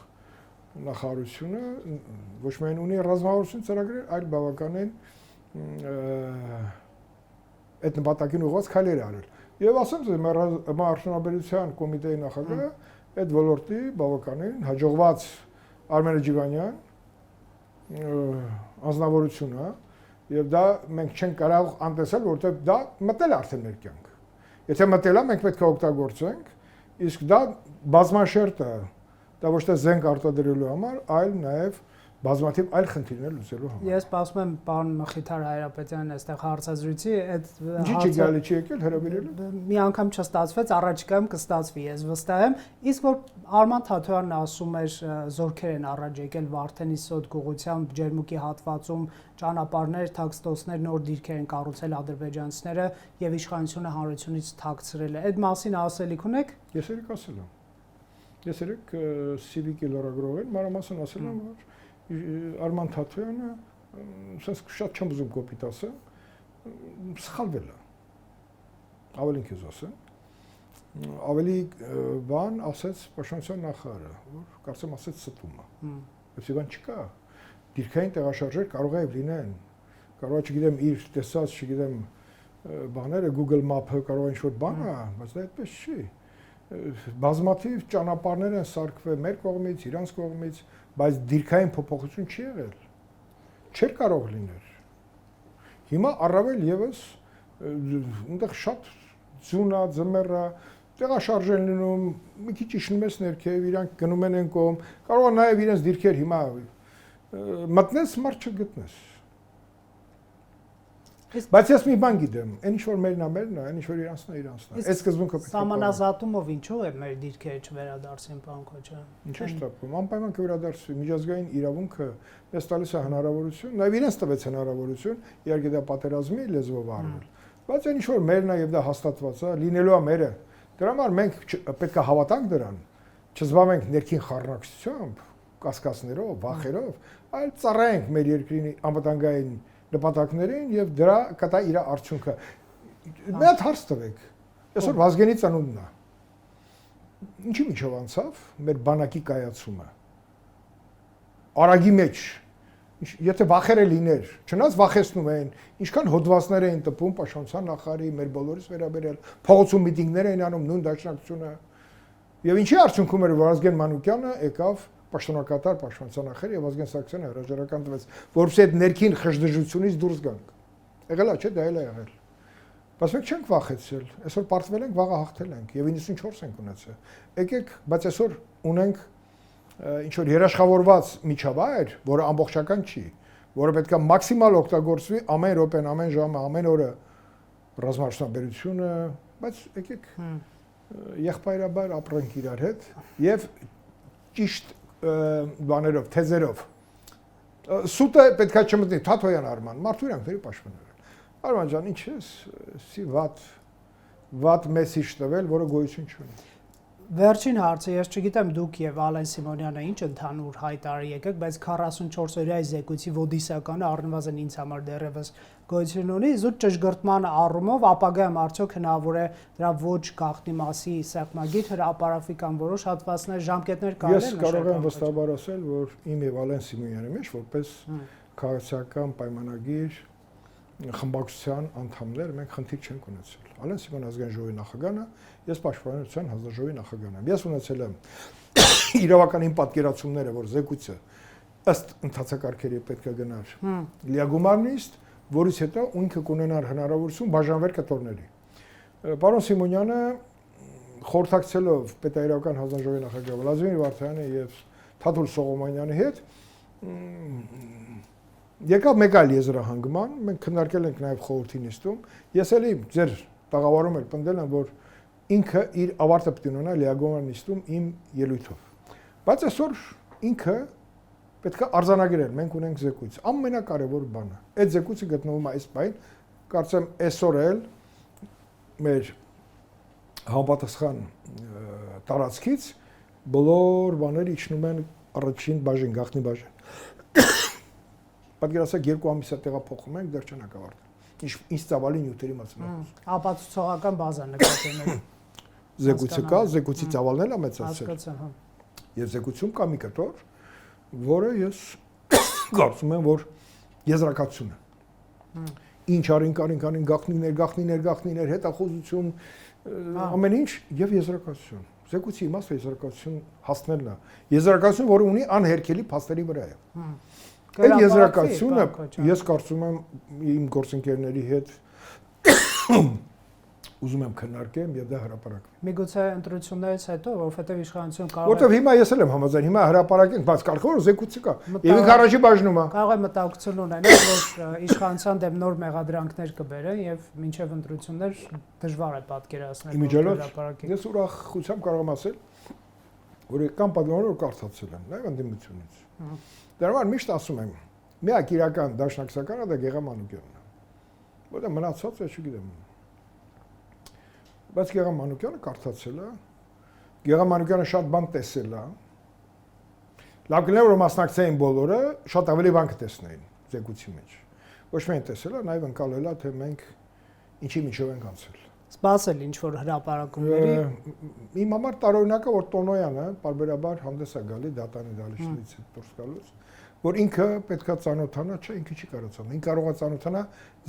նախարարությունը ոչ միայն ունի ռազմավարություն ծրագրեր, այլ բավականին այդ նպատակին ուղղված քայլեր արել։ Եվ ասեմ ձեզ, մեր արդյունաբերության կոմիտեի նախագահը այդ ոլորտի բավականին հաջողված Արմեն Ջիվանյան անձնավորություն է, եւ դա մենք չենք կարող անտեսել, որովհետեւ դա մտել արդեն մեր կյանք։ Եթե մտել է, մենք պետք է օգտագործենք, իսկ դա բազմաշերտ է, դա ոչ թե զենք արտադրելու համար, այլ նաեւ բազմաթիվ այլ խնդիրներ լուծելու համար։ Ես սպասում եմ պարոն Մխիթար Հայրապետյանն այստեղ հարցազրույցի, այդ Ինչի՞ գալի չի եկել հրավիրելու։ Մի անգամ չստացվեց, առաջիկայում կստացվի, ես վստահ եմ։ Իսկ որ Արման Թաթոյանն ասում էր, զորքեր են առաջ եկել Վարդենի սոտ գողությամբ Ջերմուկի հատվածում ճանապարհներ, թաքստոցներ, նոր դիրքեր են կառուցել ադրբեջանցիները եւ իշխանությունը հանրությունից թաքցրել է։ Այդ մասին ասելիք ունեք։ Ես երեք ասել եմ։ Ես երեք Civic-ի լրագրողին մանրամասն ասել եմ, որ Արման Թաթոյանը, ասես շատ չեմ ուզում կոպիտ ասեմ, սխալվել է։ Ավելին քեզ ասեմ, ավելի բան ասեց պաշտպանության նախարարը, որ կարծեմ ասեց ստում է։ Այսի բան չկա։ Դիրքային տեղաշարժեր կարող է լինեն։ Կարող է, չգիտեմ, իր տեսած, չգիտեմ, բաները Google Map-ը կարող է ինչ-որ բան է, բայց դա այդպես չի։ Բազմաթիվ ճանապարհներ են սարքվել մեր կողմից, իրանց կողմից, բայց դիրքային փոփոխություն չի եղել։ Չէր կարող լինել։ Հիմա առավել եւս այնտեղ շատ ձունա, ձմեռա, տեղաշարժ են լինում, մի քիչ իջնում ես ներքև, իրանք գնում են այն կողմ, կարող է նաեւ իրենց դիրքեր հիմա մտնես, մարդ չգտնես։ Բայց ես մի բան գիտեմ, այն ինչ որ մերն է, այն ինչ որ իրանցն է։ Այս սկզբունքը պետք է։ Սահմանազատումով ինչու է մեր դիրքերը չվերադարձին, պարոն Քոչարյան։ Ինչու՞ շտապում, անպայման կվերադարձվի, միջազգային իրավունքը մեզ տալիս է հնարավորություն, նաև իրենց տվեց հնարավորություն, իհարկե դա պատերազմի լեզվով արվել։ Բայց այն ինչ որ մերն է եւ դա հաստատված է, լինելու է մերը։ Դրա համար մենք պետք է հավատանք դրան, չզբաղվենք ներքին խառնակցությամբ, կասկածներով, վախերով, այլ ծառայենք մեր երկրի անվտանգային նպատակներին եւ դրա կտա իր արդյունքը։ Մի հատ հարց տվեք։ Այսօր Վազգենի ծնունդն է։ Ինչի միջով անցավ մեր բանակի կայացումը։ Արագի մեջ, եթե վախերը լիներ, չնայած վախեցնում էին, ինչքան հոդվածներ էին տպում պաշտպանության նախարարի, մեր բոլորիս վերաբերյալ, փողոցում միտինգներ էին անում նույն դաշնակցությունը։ Եվ ինչի արդյունքում էր, որ Վազգեն Մանուկյանը եկավ պաշտոնակատար պաշտպանության նախարար եւ Վազգեն Սարգսյանը հրաժարական տվեց, որովհետեւ այդ ներքին խժդժությունից դուրս գանք։ Եղել է, չէ՞, դա էլ է եղել։ Բայց մենք չենք վախեցել, այսօր պարտվել ենք, վաղը հաղթել ենք եւ 94 ենք ունեցել։ Եկեք, բայց այսօր ունենք ինչ որ երաշխավորված միջավայր, որը ամբողջական չի, որը պետք է մաքսիմալ օգտագործվի ամեն րոպեն, ամեն ժամը, ամեն օրը ռազմաշտաբերությունը, բայց եկեք եղբայրաբար ապրենք իրար հետ եւ ճիշտ բաներով, թեզերով։ Սուտը պետքա չմտնի, Թաթոյան Արման, մարդու իրանքների պաշտպաններ։ Արման ջան, ինչ ես, սի վատ մեսիջ տվել, որը գոյություն չունի։ Վերջին հարցը, ես չգիտեմ դուք եւ Ալեն Սիմոնյանը ինչ ընդհանուր հայտարարի եկեք, բայց 44 օրյա զեկույցի ոդիսականը առնվազն ինձ համար դեռևս գոյություն ունի, զուտ ճշգրտման առումով ապագայում արդյոք հնարավոր է դրա ոչ գաղտնի մասի սեղմագիր հրապարակվի կամ որոշ հատվածներ, ժամկետներ կարելի է նշել։ Ես կարող եմ վստահաբար ասել, որ իմ եւ Ալեն Սիմոնյանի մեջ որպես քաղաքացիական պայմանագիր խմբակցության անդամներ մենք խնդիր չենք ունեցել։ Ալեն Սիմոն ազգային ժողովի նախագահն է, ես պաշտպանության հանձնաժողովի նախագահն եմ։ Ես ունեցել եմ իրավականին պատկերացումները, որ զեկույցը ըստ ընթացակարգերի պետք է գնար լիագումարնիստ, որից հետո ինքը կունենար հնարավորություն բաժանվել կտորների։ Պարոն Սիմոնյանը խորհրդակցելով պետայրական հանձնաժողովի նախագահ Վլադիմիր Վարդայանի եւ Թաթուլ Սողոմոնյանի հետ եկավ մեկ այլ եզրահանգման, մենք քննարկել ենք նաև խորհրդի նիստում, ես էլի ձեր տաղավարում էլ պնդել եմ, որ ինքը իր ավարտը պետք է ունենա լիագումար նիստում իմ ելույթով։ Բայց այսօր ինքը պետք է արձանագրել, մենք ունենք զեկույց, ամենակարևոր բանը։ Այդ զեկույցը գտնվում է այս պայն, կարծեմ այսօր էլ մեր համապատասխան տարածքից բոլոր բաները իջնում են առաջին բաժին, գաղտնի բաժին։ Պատկերացրեք 2 ամիս է տեղափոխում ենք, դեռ չենք ավարտել։ Ինչ ծավալի նյութերի մասին է։ Ապացուցողական բազա նկատի Զեկույցը կա, զեկույցի ծավալն է մեծացել։ Եվ զեկույցում կա մի կտոր, որը ես կարծում եմ, որ եզրակացություն է։ Ինչ արին գաղտնիներ, հետախուզություն, ամեն ինչ եւ եզրակացություն։ Զեկույցի իմաստը եզրակացություն հասնելն է։ Եզրակացություն, որը ունի անհերքելի փաստերի վրա է։ Այդ եզրակացությունը ես կարծում եմ իմ գործընկերների հետ ուզում եմ քննարկեմ եւ դա հրապարակվի։ Միգուցե ընտրություններից հետո, որովհետեւ իշխանություն կարող է։ Որտեւ հիմա ես էլ եմ համաձայն, հիմա հրապարակենք, բայց կարող է զեկույցը կա։ Եվ ինքը առաջի բաժնում է։ Կարող է մտահոգություն ունենալ, որ իշխանության դեմ նոր մեղադրանքներ կբերեն եւ մինչեւ ընտրություններ դժվար է պատկերացնել, որ հրապարակենք։ Ես ուրախությամբ կարող եմ ասել, որ կամ պատգամավոր կարծացել եմ, նաեւ ընդդիմությունից։ Դրա համար միշտ ասում եմ, միակ իրական դաշնակցականը դա Գեգամ Մանուկյանն է։ Որտեղ մնացածը չգիտեմ։ Բայց Գեգամ Մանուկյանը կարծացել է, Գեգամ Մանուկյանը շատ բան տեսել է։ Լավ կլիներ, որ մասնակցեին բոլորը, շատ ավելի բան կտեսնեին զեկույցի մեջ։ Ոչ միայն տեսել է, նաև ընկալել է, թե մենք ինչի միջով ենք անցել։ Սպասել ինչ որ հրապարակումների։ Իմ համար տարօրինակը որ Տոնոյանը պարբերաբար հանդես է գալի դատանի դալիչներից դուրս գալուց, որ ինքը պետքա ծանոթանա, չէ, ինքը չի կարող ծանոթանալ։ Ինքը կարող է ծանոթանա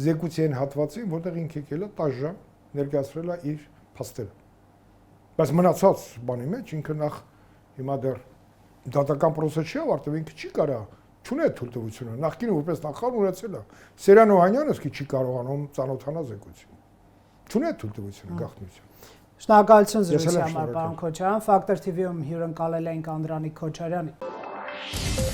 զեկույցի այն հատվածին, որտեղ ինքը եկել է 10 ժամ ներկայացրել է իր փաստերը։ Բայց մնացած բանի մեջ ինքը նախ հիմա դեռ դատական process չի ավարտվել, ինքը չի կարող, չունի այդ թույլտվությունը։ Նախկինը որպես նախարար ունեցել է։ Սերան Օհանյանը սկի չի կարողանում ծանոթանալ զեկույցին։ Չունի այդ թույլտվությունը գաղտնիություն։ Շնորհակալություն զրույցի համար, պարոն Քոչարյան։ Factor TV-ում հյուրընկալել ենք Անդրանիկ Քոչարյանին։